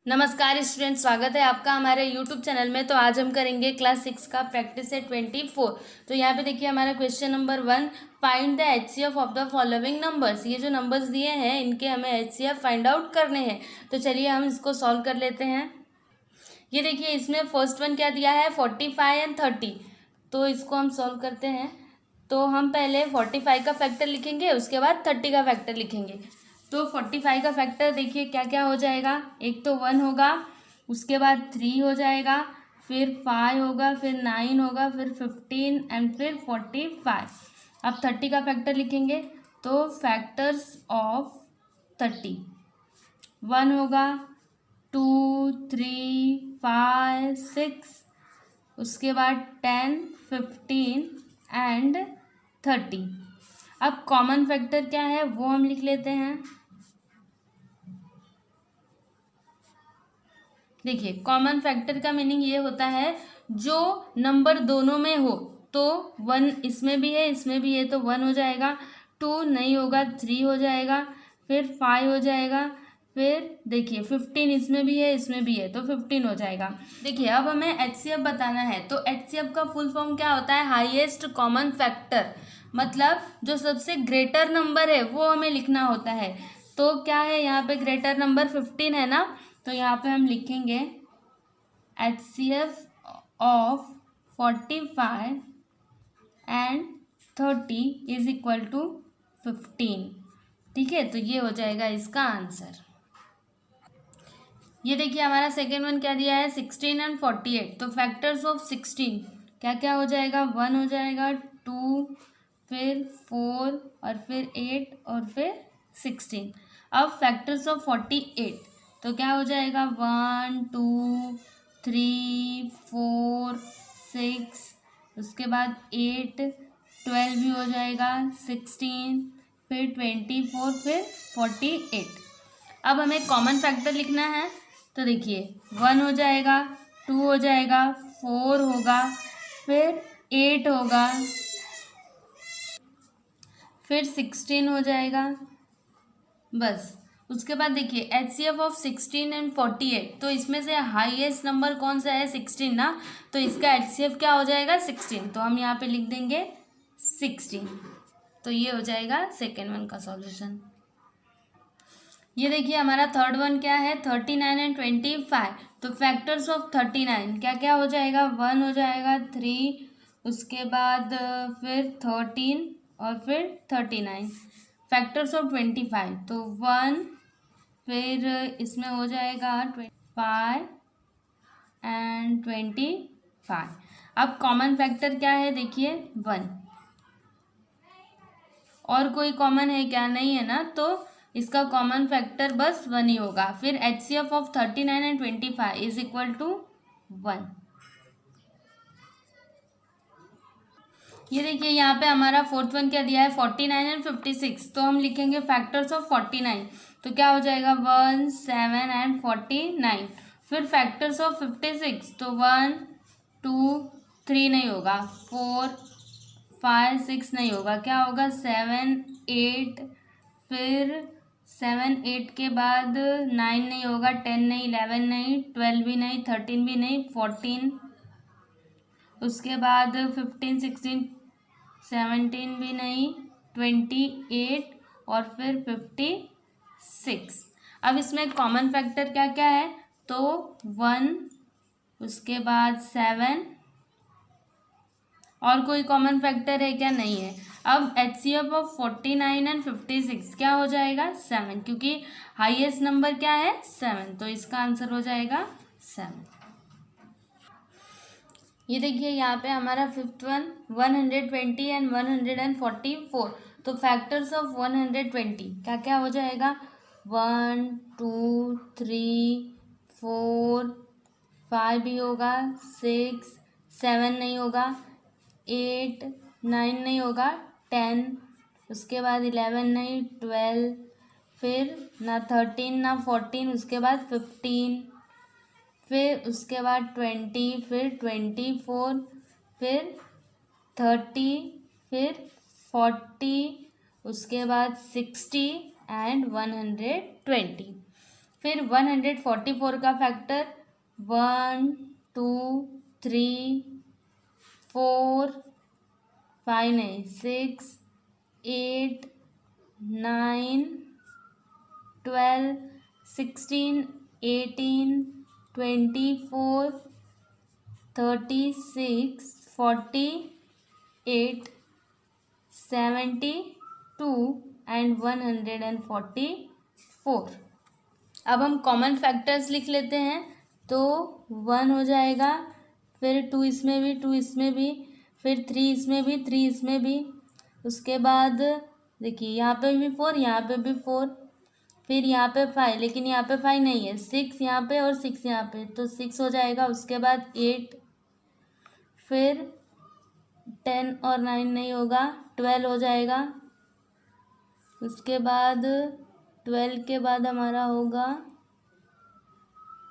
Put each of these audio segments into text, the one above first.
नमस्कार स्टूडेंट, स्वागत है आपका हमारे यूट्यूब चैनल में। तो आज हम करेंगे क्लास 6 का प्रैक्टिस सेट 24। तो यहाँ पे देखिए हमारा question number 1, find the HCF of the following numbers. ये जो नंबर्स दिए हैं इनके हमें एचसीएफ फाइंड आउट करने हैं। तो चलिए हम इसको सॉल्व कर लेते हैं। ये देखिए इसमें फर्स्ट वन क्या दिया है, 45 एंड 30। तो इसको हम सॉल्व करते हैं। तो हम पहले 45 का फैक्टर लिखेंगे, उसके बाद 30 का फैक्टर लिखेंगे। तो 45 का फैक्टर देखिए क्या क्या हो जाएगा। एक तो 1 होगा, उसके बाद 3 हो जाएगा, फिर 5 होगा, फिर 9 होगा, फिर 15 एंड फिर 45। अब 30 का फैक्टर लिखेंगे। तो फैक्टर्स ऑफ 30, 1 होगा, 2, 3, 5, 6, उसके बाद 10, 15 एंड 30। अब कॉमन फैक्टर क्या है वो हम लिख लेते हैं। देखिए कॉमन फैक्टर का मीनिंग ये होता है जो नंबर दोनों में हो। तो 1 इसमें भी है, इसमें भी है, तो 1 हो जाएगा, 2 नहीं होगा, 3 हो जाएगा, फिर 5 हो जाएगा, फिर देखिए 15 इसमें भी है, इसमें भी है, तो 15 हो जाएगा। देखिए अब हमें एचसीएफ बताना है। तो एचसीएफ का फुल फॉर्म क्या होता है, हाईएस्ट कॉमन फैक्टर। मतलब जो सबसे ग्रेटर नंबर है वो हमें लिखना होता है। तो क्या है यहाँ पे, ग्रेटर नंबर 15 है ना। तो यहाँ पे हम लिखेंगे HCF of 45 and 30 is equal to 15। ठीक है, तो ये हो जाएगा इसका आंसर। ये देखिए हमारा सेकेंड वन क्या दिया है, 16 एंड 48। तो फैक्टर्स ऑफ 16 क्या क्या हो जाएगा, 1 हो जाएगा, 2, फिर 4 और फिर 8 और फिर 16। अब फैक्टर्स ऑफ 48 तो क्या हो जाएगा, 1, 2, 3, 4, 6, उसके बाद 8, 12 भी हो जाएगा, 16, फिर 24, फिर 48। अब हमें कॉमन फैक्टर लिखना है। तो देखिए 1 हो जाएगा, 2 हो जाएगा, 4 होगा, फिर 8 होगा, फिर 16 हो जाएगा। बस उसके बाद देखिए एचसीएफ ऑफ 16 एंड 48। तो इसमें से हाईएस्ट नंबर कौन सा है, 16 ना। तो इसका एचसीएफ क्या हो जाएगा, 16। तो हम यहाँ पे लिख देंगे 16। तो ये हो जाएगा सेकेंड वन का सॉल्यूशन। ये देखिए हमारा थर्ड वन क्या है, 39 एंड 25। तो फैक्टर्स ऑफ 39 क्या क्या हो जाएगा, 1 हो जाएगा, 3, उसके बाद फिर 13 और फिर 39। फैक्टर्स ऑफ 25 तो 1, फिर इसमें हो जाएगा 25 एंड 25। अब कॉमन फैक्टर क्या है, देखिए 1। और कोई कॉमन है क्या, नहीं है ना। तो इसका कॉमन फैक्टर बस 1 ही होगा। फिर HCF of 39 and 25 is equal to 1। ये देखिए यहाँ पे हमारा फोर्थ वन क्या दिया है, 49 एंड 56। तो हम लिखेंगे फैक्टर्स ऑफ 49। तो क्या हो जाएगा, 1, 7 एंड 49। फिर फैक्टर्स ऑफ 56 तो 1, 2, 3 नहीं होगा, 4, 5, 6 नहीं होगा, क्या होगा, 7, 8, फिर 7, 8 के बाद 9 नहीं होगा, 10 नहीं, 11 नहीं, 12 भी नहीं, 13 भी नहीं, 14, उसके बाद 15, 16, 17 भी नहीं, 28 और फिर 56। अब इसमें कॉमन फैक्टर क्या क्या है, तो 1, उसके बाद 7, और कोई कॉमन फैक्टर है क्या, नहीं है। अब एचसीएफ ऑफ 49 एंड 56 क्या हो जाएगा, 7, क्योंकि हाईएस्ट नंबर क्या है, 7। तो इसका आंसर हो जाएगा 7। ये देखिए यहाँ पे हमारा फिफ्थ वन 120 एंड 144। तो फैक्टर्स ऑफ 120 क्या क्या हो जाएगा, 1, 2, 3, 4, 5 भी होगा, 6, 7 नहीं होगा, 8, 9 नहीं होगा, 10, उसके बाद 11 नहीं, 12, फिर ना 13 ना 14, उसके बाद 15, फिर उसके बाद 20, फिर 24, फिर 30, फिर 40, उसके बाद 60 एंड 120। फिर 144 का फैक्टर 1 2 3 4 5 नहीं 6 8 9 12 16 18 24 36 48 72 एंड 144। अब हम कॉमन फैक्टर्स लिख लेते हैं। तो 1 हो जाएगा, फिर 2 इसमें भी, 2 इसमें भी, फिर 3 इसमें भी, 3 इसमें भी। उसके बाद देखिए यहाँ पे भी 4, यहाँ पे भी 4, फिर यहाँ पे 5, लेकिन यहाँ पे 5 नहीं है, 6 यहाँ पे और 6 यहाँ पे, तो 6 हो जाएगा। उसके बाद 8, फिर 10 और 9 नहीं होगा, 12 हो जाएगा। उसके बाद 12 के बाद हमारा होगा,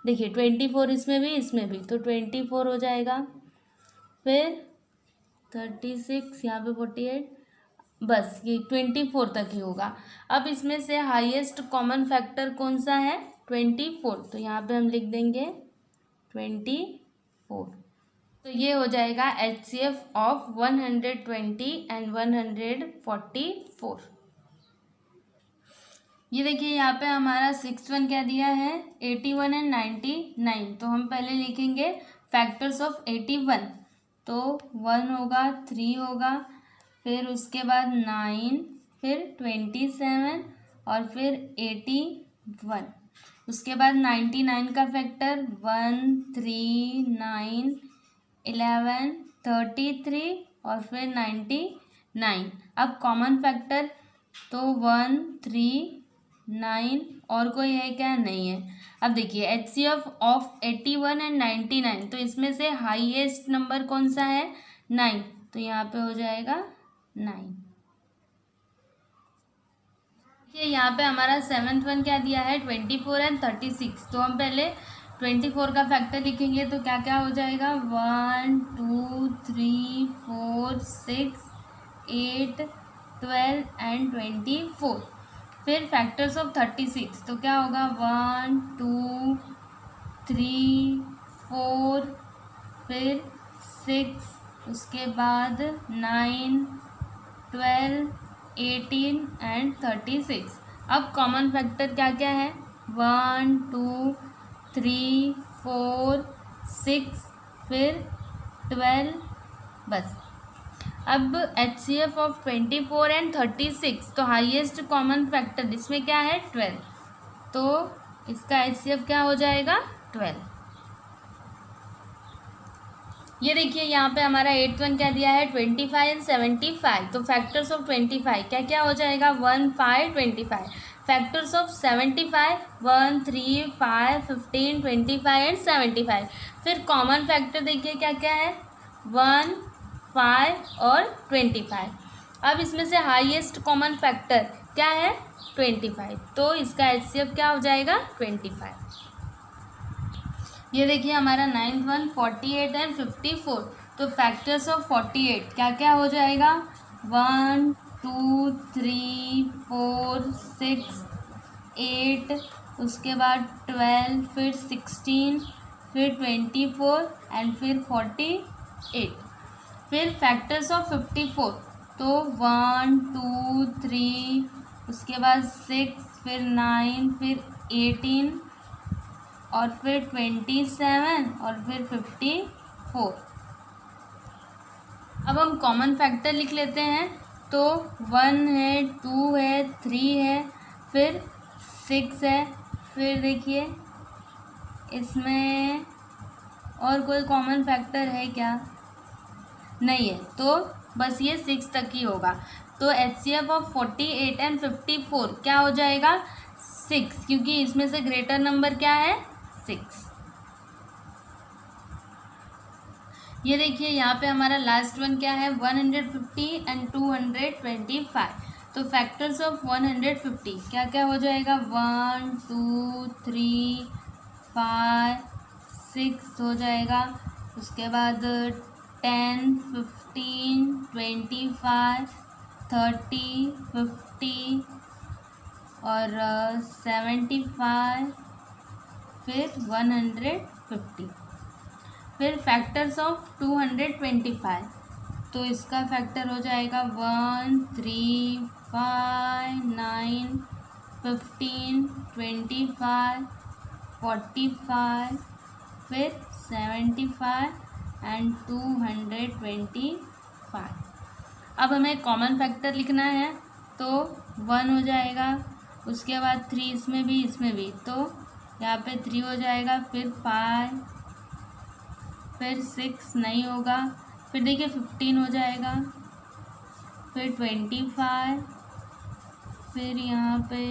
देखिए 24 इसमें भी, तो 24 हो जाएगा। फिर 36, यहाँ पे 48, बस ये 24 तक ही होगा। अब इसमें से हाईएस्ट कॉमन फैक्टर कौन सा है? 24। तो यहाँ पे हम लिख देंगे 24। तो ये हो जाएगा HCF ऑफ 120 एंड 144। ये देखिए यहाँ पे हमारा 61 क्या दिया है? 81 एंड 99। तो हम पहले लिखेंगे फैक्टर्स ऑफ 81। तो 1 होगा, 3 होगा, फिर उसके बाद 9, फिर 27 और फिर 81। उसके बाद 99 का फैक्टर 1 3 9 11 33 और फिर 99। अब कॉमन फैक्टर तो 1 3 9 और कोई है क्या? नहीं है। अब देखिए HCF ऑफ 81 एंड 99, तो इसमें से हाईएस्ट नंबर कौन सा है? 9। तो यहाँ पे हो जाएगा 9। देखिए यहाँ पे हमारा 7th वन क्या दिया है? 24 एंड 36। तो हम पहले 24 का फैक्टर लिखेंगे, तो क्या क्या हो जाएगा? 1 2 3 4 6 8 12 एंड 24। फिर फैक्टर्स ऑफ 36, तो क्या होगा? 1 2 3 4, फिर 6, उसके बाद 9 12 18 एंड 36। अब कॉमन फैक्टर क्या क्या है? 1 2 3 4 6, फिर 12, बस। अब HCF ऑफ 24 एंड 36, तो हाईएस्ट कॉमन फैक्टर इसमें क्या है? 12। तो इसका HCF क्या हो जाएगा? 12। ये देखिए यहाँ पे हमारा 8th वन क्या दिया है? 25 एंड 75। तो फैक्टर्स ऑफ 25 क्या क्या हो जाएगा? 1 5 25। Factors of 75 1 3 5 15 25 and 75। फिर कॉमन फैक्टर देखिए क्या क्या है? 1 5 और 25। अब इसमें से हाईएस्ट कॉमन फैक्टर क्या है? 25। तो इसका HCF क्या हो जाएगा? 25। ये देखिए हमारा 9th वन 48 एंड 54। तो फैक्टर्स ऑफ 48 क्या क्या हो जाएगा? 1 2 3 4 6 8, उसके बाद 12, फिर 16, फिर 24 एंड फिर 48। फिर फैक्टर्स ऑफ 54, तो 1 2 3, उसके बाद 6, फिर 9, फिर 18 और फिर 27 और फिर 54। अब हम कॉमन फैक्टर लिख लेते हैं। तो 1 है, 2 है, 3 है, फिर 6 है, फिर देखिए इसमें और कोई कॉमन फैक्टर है क्या? नहीं है, तो बस ये 6 तक ही होगा। तो HCF ऑफ 48 एंड 54 क्या हो जाएगा? 6, क्योंकि इसमें से ग्रेटर नंबर क्या है? 6। ये देखिए यहाँ पे हमारा लास्ट वन क्या है? 150 एंड 225। तो फैक्टर्स ऑफ 150 क्या क्या हो जाएगा? 1 2 3 5 6 हो जाएगा। उसके बाद 10 15 25 30 50 और 75 फिर 150, फिर फैक्टर्स ऑफ 225, तो इसका फैक्टर हो जाएगा 1, 3, 5, 9, 15, 25, 45, फिर 75 एंड 225। अब हमें कॉमन फैक्टर लिखना है, तो 1 हो जाएगा, उसके बाद 3 इसमें भी, तो यहाँ पे 3 हो जाएगा, फिर 5, फिर 6 नहीं होगा, फिर देखिए 15 हो जाएगा, फिर 25, फिर यहाँ पे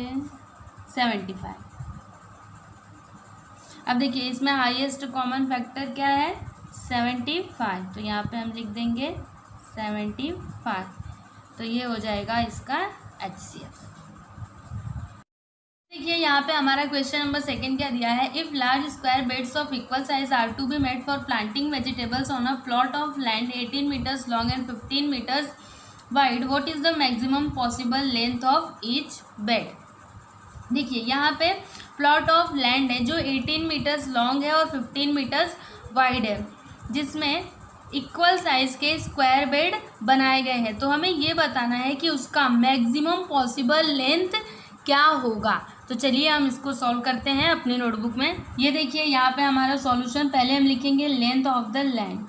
75। अब देखिए इसमें हाईएस्ट कॉमन फैक्टर क्या है, 75, तो यहाँ पे हम लिख देंगे 75, तो ये हो जाएगा इसका HCF। देखिए यहाँ पे हमारा क्वेश्चन नंबर 2 क्या दिया है, if large square beds of equal size are to be made for planting vegetables on a plot of land 18 metres long and 15 metres wide, what is the maximum possible length of each bed. देखिए यहाँ पे plot of land है जो 18 metres long है और 15 metres wide है, जिसमें equal size के स्क्वायर बेड बनाए गए हैं, तो हमें ये बताना है कि उसका मैक्सिमम पॉसिबल लेंथ क्या होगा। तो चलिए हम इसको सॉल्व करते हैं अपनी नोटबुक में। ये देखिए यहाँ पे हमारा सॉल्यूशन, पहले हम लिखेंगे लेंथ ऑफ द लैंड,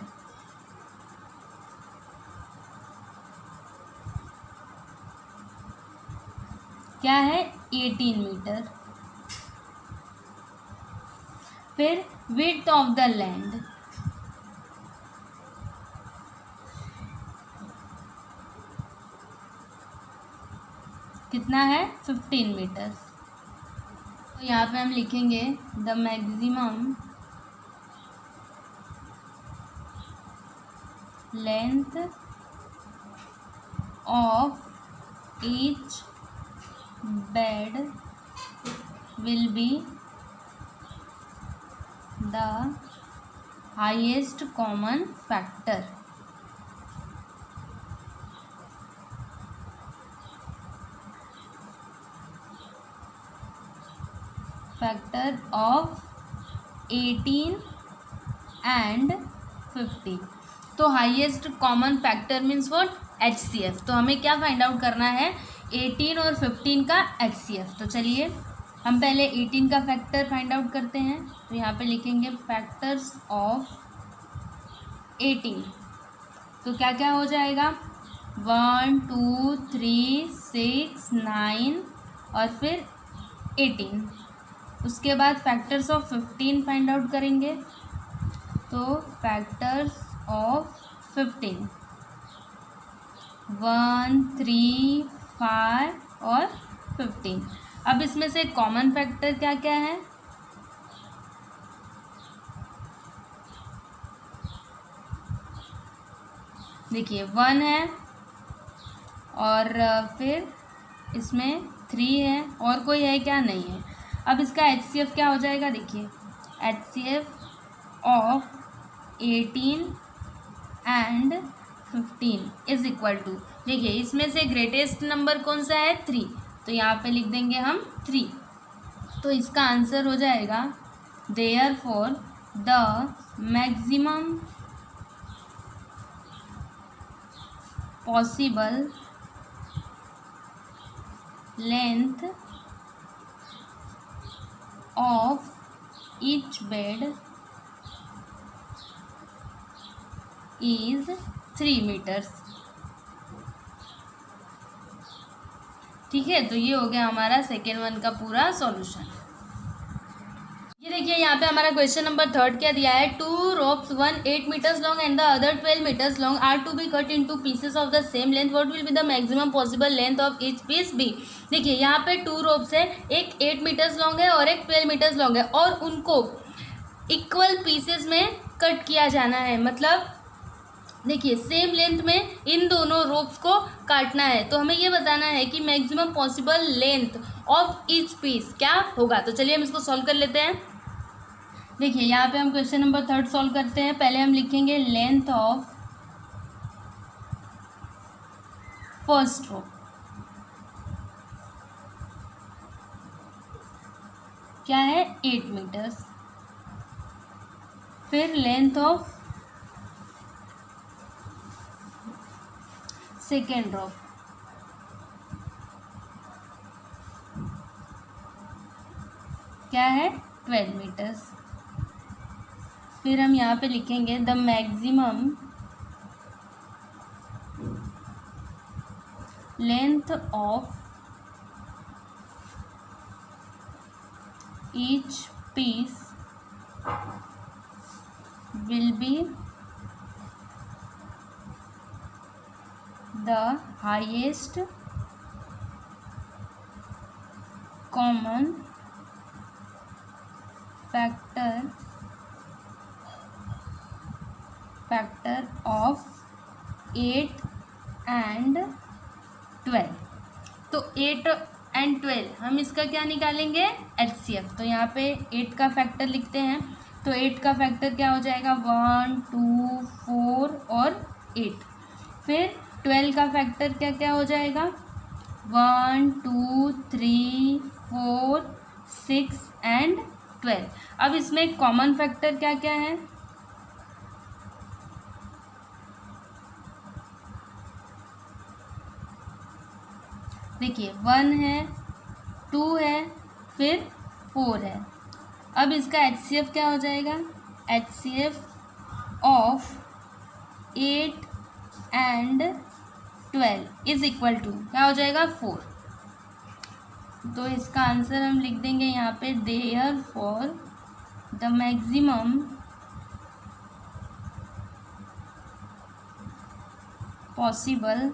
क्या है 18 मीटर, फिर विड्थ ऑफ द लैंड, कितना है 15 मीटर, तो यहाँ पे हम लिखेंगे the maximum length of each bed will be the highest common factor. Factor of 18 and 50. तो highest common factor means what, HCF। तो हमें क्या फाइंड आउट करना है, 18 और 15 का HCF। तो चलिए हम पहले 18 का फैक्टर फाइंड आउट करते हैं, तो यहाँ पे लिखेंगे फैक्टर्स ऑफ 18, तो क्या क्या हो जाएगा 1, 2, 3, 6, 9 और फिर 18। उसके बाद फैक्टर्स ऑफ 15 फाइंड आउट करेंगे, तो फैक्टर्स ऑफ 15 1, 3, 5 और 15। अब इसमें से कॉमन फैक्टर क्या क्या है, देखिए 1 है और फिर इसमें 3 है, और कोई है क्या, नहीं है। अब इसका HCF क्या हो जाएगा, देखिए HCF of 18 and 15 is equal to, देखिए इसमें से ग्रेटेस्ट नंबर कौन सा है 3, तो यहाँ पे लिख देंगे हम 3, तो इसका आंसर हो जाएगा therefore the maximum possible length of each bed is 3 metres. ठीक है, तो ये हो गया हमारा सेकेंड वन का पूरा सॉल्यूशन। ये देखिए यहाँ पे हमारा क्वेश्चन नंबर 3 क्या दिया है, 2 ropes, one 8 meters long and the other 12 meters long are to be cut into pieces of the same length. What will be the maximum possible length of each piece be? देखिए यहाँ पे 2 ropes है, एक 8 metres long है और एक 12 metres long है, और उनको इक्वल पीसेस में कट किया जाना है, मतलब देखिए सेम लेंथ में इन दोनों रोप्स को काटना है। तो हमें ये बताना है कि maximum possible length of each piece क्या होगा। तो चलिए हम इसको सॉल्व कर लेते हैं। देखिए यहाँ पे हम क्वेश्चन नंबर 3 सॉल्व करते हैं। पहले हम लिखेंगे लेंथ ऑफ फर्स्ट रोप, क्या है 8 मीटर्स, फिर लेंथ ऑफ सेकेंड ड्रॉप, क्या है 12 मीटर्स। फिर हम यहाँ पे लिखेंगे the maximum length of each piece will be the highest common factor of 8 and 12। तो 8 and 12 हम इसका क्या निकालेंगे, HCF। तो यहाँ पे 8 का फैक्टर लिखते हैं, तो 8 का फैक्टर क्या हो जाएगा 1 2 4 और 8। फिर 12 का फैक्टर क्या क्या हो जाएगा 1 2 3 4 6 एंड 12। अब इसमें कॉमन फैक्टर क्या क्या है, देखिए 1 है, 2 है, फिर 4 है। अब इसका HCF क्या हो जाएगा, HCF of 8 and 12 is equal to क्या हो जाएगा 4। तो इसका आंसर हम लिख देंगे यहाँ पे therefore the maximum possible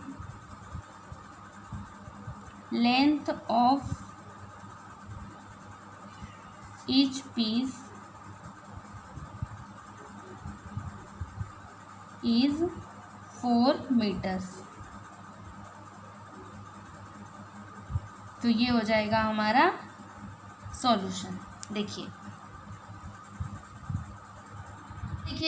length of each piece is 4 meters। तो ये हो जाएगा हमारा सॉल्यूशन। देखिए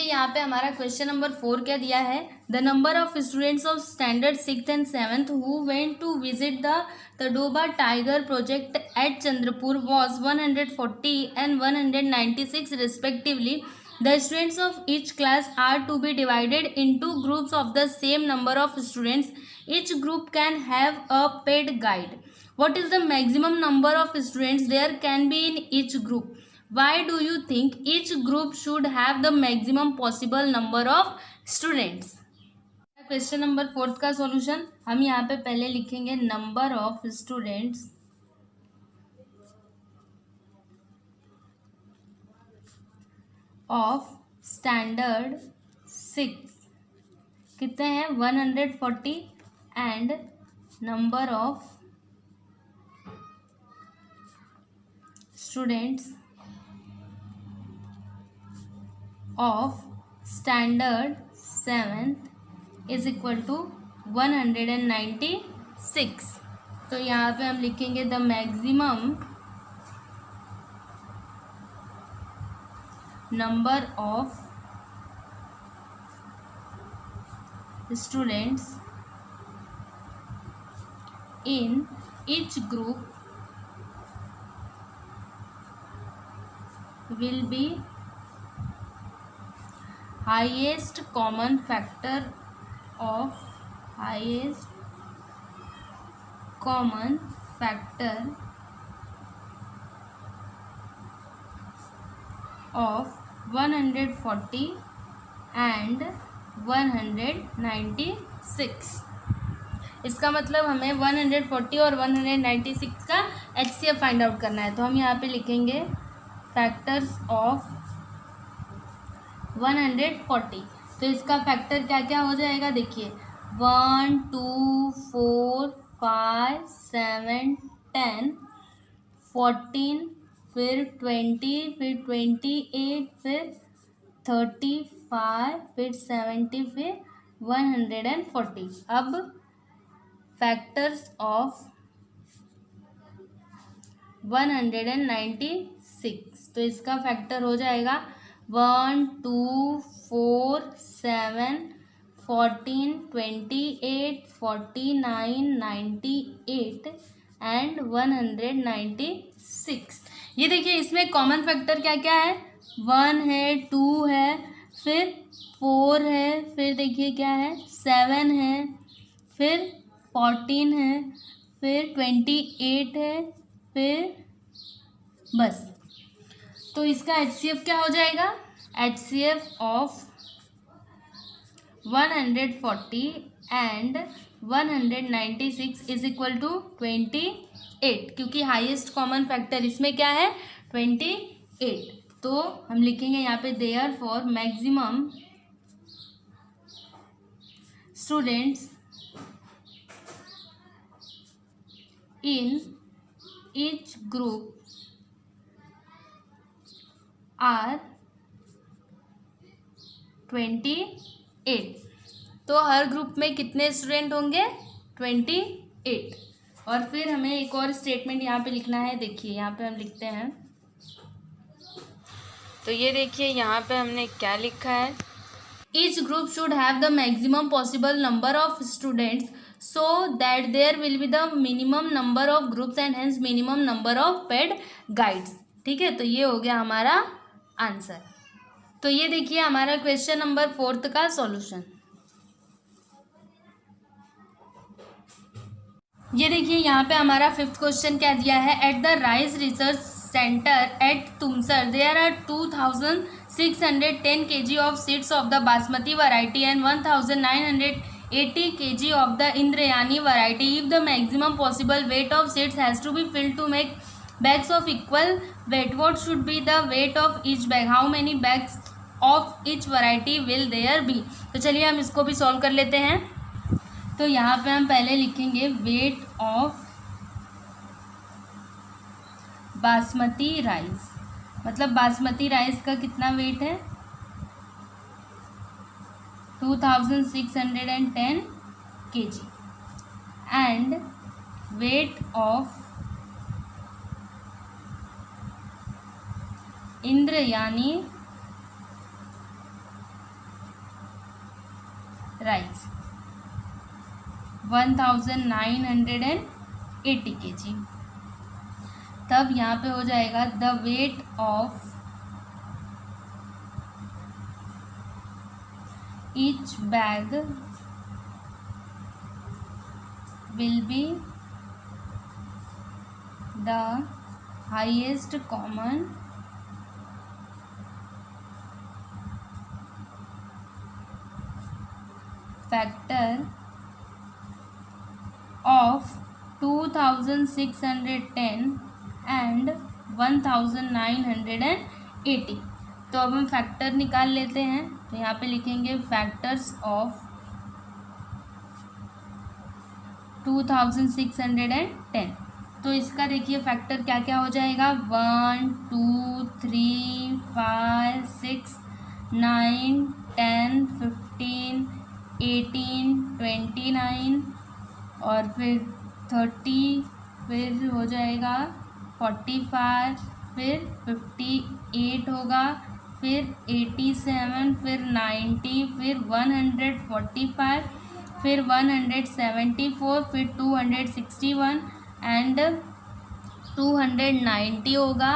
यहाँ पे हमारा क्वेश्चन नंबर 4 क्या दिया है, the number of students of standard 6th and 7th who went to visit the Tadoba Tiger project at Chandrapur was 140 and 196 respectively. The students of each class are to be divided into groups of the same number of students. Each group can have a paid guide. What is the maximum number of students there can be in each group? Why do you think each group should have the maximum possible number of students? Question number 4 का solution हम यहाँ पे पहले लिखेंगे number of students of standard 6 कितने हैं 140 and number of students of standard 7th is equal to 196। तो यहाँ पे हम लिखेंगे the maximum number of students in each group will be highest common factor of of 140 and 196। इसका मतलब हमें 140 और 196 का HCF फाइंड आउट करना है। तो हम यहाँ पे लिखेंगे फैक्टर्स ऑफ 140। तो इसका फैक्टर क्या क्या हो जाएगा, देखिए 1 2 4 5 7 10 14 फिर 20 फिर 28 फिर 35 फिर 70 फिर 140। अब फैक्टर्स ऑफ 196, तो इसका फैक्टर हो जाएगा 1 2 4 7 14 28 49 98 एंड 196। ये देखिए इसमें कॉमन फैक्टर क्या क्या है 1 है, 2 है, फिर 4 है, फिर देखिए क्या है 7 है, फिर 14 है, फिर 28 है, फिर बस। तो इसका HCF क्या हो जाएगा? HCF of 140 and 196 is equal to 28, क्योंकि हाईएस्ट कॉमन फैक्टर इसमें क्या है 28। तो हम लिखेंगे यहाँ पे therefore maximum students in each group are 28। तो हर ग्रुप में कितने स्टूडेंट होंगे? 28। और फिर हमें एक और स्टेटमेंट यहाँ पे लिखना है। देखिए यहाँ पे हम लिखते हैं, तो ये देखिए यहाँ पे हमने क्या लिखा है, each group should have the maximum possible number of students so that there will be the minimum number of groups and hence minimum number of paid guides। ठीक है, तो ये हो गया हमारा आंसर। तो ये देखिए हमारा क्वेश्चन नंबर 4 का सॉल्यूशन। ये देखिए यहाँ पे हमारा 5th क्वेश्चन क्या दिया है, at the rice research centre at Tumsar there are 2610 kg of seeds of the basmati variety and 1980 kg of the Indrayani variety. If the maximum possible weight of seeds has to be filled to make bags of equal weight, what should be the weight of each bag? How many bags of each variety will there be? तो चलिए हम इसको भी solve कर लेते हैं। तो यहाँ पे हम पहले लिखेंगे वेट ऑफ बासमती राइस, मतलब बासमती राइस का कितना वेट है 2610 kg and weight of Indrayani rice 1980 kg। तब यहाँ पे हो जाएगा the weight of each bag will be the highest common factor of 2610 and 1980। तो अब हम फैक्टर निकाल लेते हैं। तो यहाँ पे लिखेंगे फैक्टर्स ऑफ 2610। तो इसका देखिए फैक्टर क्या क्या हो जाएगा 1 2 3 5 6 9 10 15 18 29 और फिर 30, फिर हो जाएगा 45, फिर 58 होगा, फिर 87, फिर 90, फिर 145, फिर 174, फिर 261 एंड 290 होगा,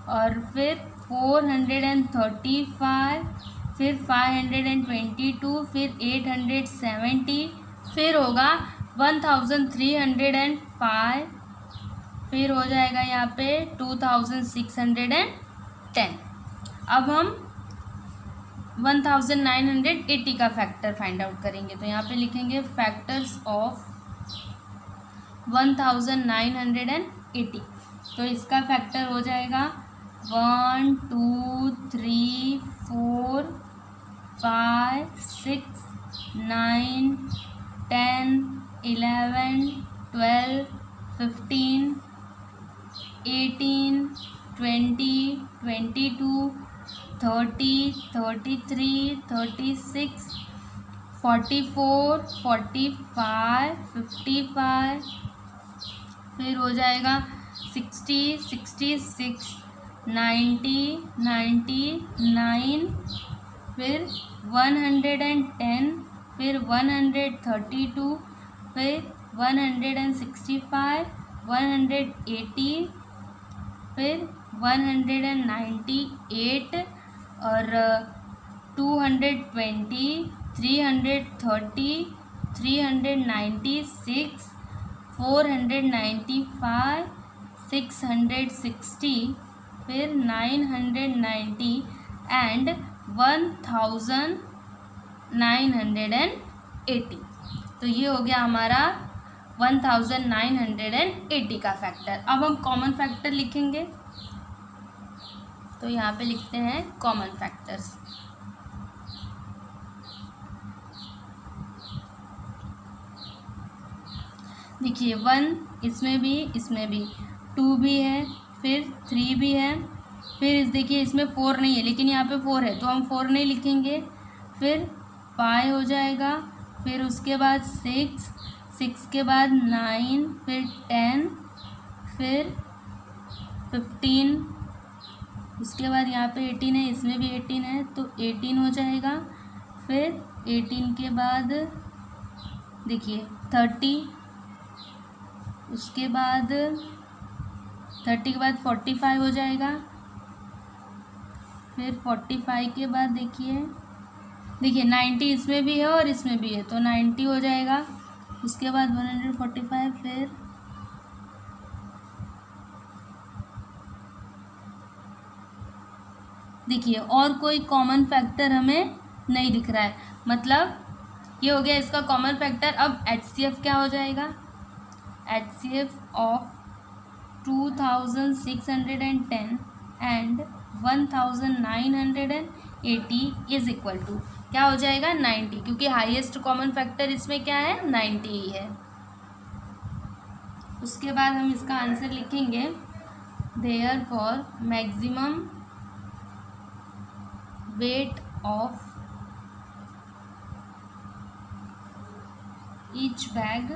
और फिर 435, फिर 522, फिर 870, फिर होगा 1305, फिर हो जाएगा यहाँ पे 2610। अब हम 1980 का फैक्टर फाइंड आउट करेंगे। तो यहाँ पे लिखेंगे फैक्टर्स ऑफ 1980। तो इसका फैक्टर हो जाएगा 1 2 3 4 5 6 9 10 11 12 15 18 20 22 30 33 36 44 45 55, फिर हो जाएगा 60 66 90 99, फिर 110, फिर 132, फिर 165 180, फिर 198 और 220, 330, 396, 495, 660, फिर 990 एंड 1980। तो ये हो गया हमारा 1980 का फैक्टर। अब हम कॉमन फैक्टर लिखेंगे, तो यहाँ पे लिखते हैं कॉमन फैक्टर्स। देखिए 1 इसमें भी 2 भी है, फिर 3 भी है, फिर देखिए इसमें 4 नहीं है लेकिन यहाँ पे 4 है तो हम 4 नहीं लिखेंगे। फिर 5 हो जाएगा, फिर उसके बाद 6 के बाद 9, फिर 10, फिर 15, उसके बाद यहाँ पे 18 है, इसमें भी 18 है तो 18 हो जाएगा। फिर 18 के बाद देखिए 30, उसके बाद 30 के बाद 45 हो जाएगा। फिर 45 के बाद देखिए 90 इसमें भी है और इसमें भी है तो 90 हो जाएगा। उसके बाद 145, फिर देखिए और कोई कॉमन फैक्टर हमें नहीं दिख रहा है, मतलब ये हो गया इसका कॉमन फैक्टर। अब HCF क्या हो जाएगा? HCF of 2610 and 1980 is equal to क्या हो जाएगा? 90, क्योंकि हाईएस्ट कॉमन फैक्टर इसमें क्या है? 90 ही है। उसके बाद हम इसका आंसर लिखेंगे, therefore maximum weight of each bag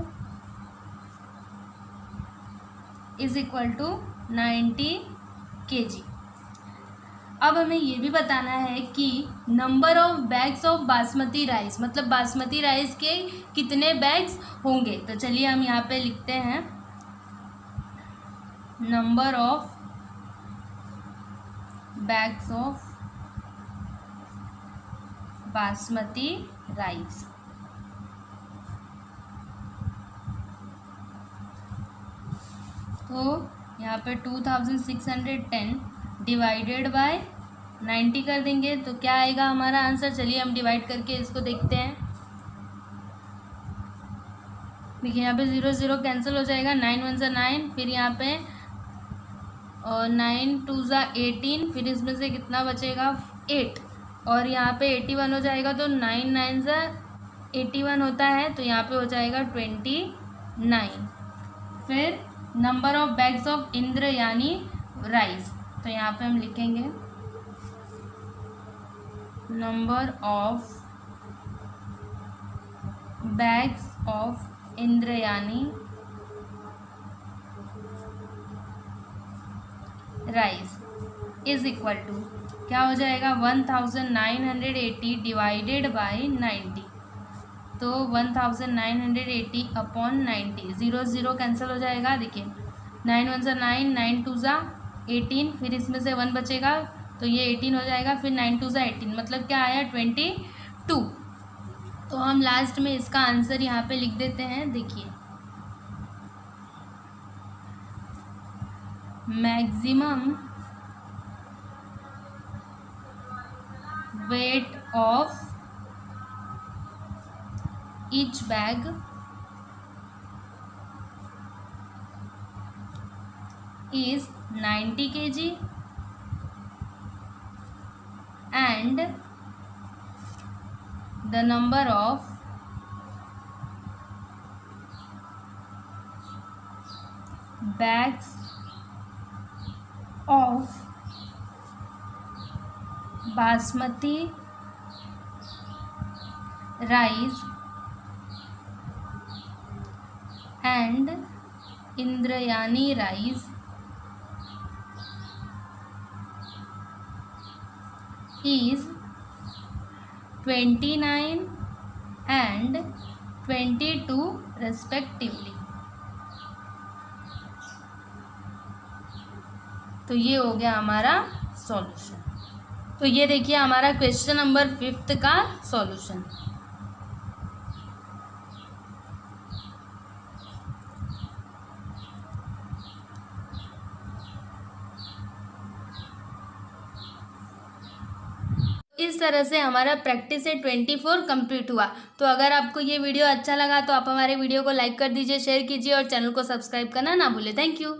is equal to 90 kg। अब हमें ये भी बताना है कि number of bags of basmati rice, मतलब बासमती राइस के कितने बैग्स होंगे। तो चलिए हम यहाँ पे लिखते हैं number of bags of basmati rice. तो यहाँ पे 2610 डिवाइडेड बाय 90 कर देंगे तो क्या आएगा हमारा आंसर। चलिए हम डिवाइड करके इसको देखते हैं। देखिए यहाँ पे 0 0 कैंसिल हो जाएगा, 9 1 सा 9, फिर यहाँ पे 9 2 सा 18, फिर इसमें से कितना बचेगा? 8, और यहाँ पे 81 हो जाएगा तो 9 9 सा 81 होता है तो यहाँ पे हो जाएगा 29। फिर number of bags of Indrayani rice, तो यहाँ पे हम लिखेंगे number of bags of Indrayani rice is equal to क्या हो जाएगा? 1980 डिवाइडेड बाय 90, तो 1980 अपॉन 90, 0 0 कैंसिल हो जाएगा। देखिए 9 1 सा 9, 9 2 सा 18, फिर इसमें से 1 बचेगा तो ये 18 हो जाएगा, फिर 9 2 सा 18, मतलब क्या आया? 22। तो हम लास्ट में इसका आंसर यहाँ पे लिख देते हैं। देखिए maximum weight of each bag is 90 kg and the number of bags of basmati rice and Indrayani rice is 29 and 22 respectively। तो ये हो गया हमारा सॉल्यूशन। तो ये देखिए हमारा क्वेश्चन नंबर 5 का सॉल्यूशन। इस तरह से हमारा प्रैक्टिस सेट 24 कंप्लीट हुआ। तो अगर आपको ये वीडियो अच्छा लगा तो आप हमारे वीडियो को लाइक कर दीजिए, शेयर कीजिए और चैनल को सब्सक्राइब करना ना भूलें। Thank you.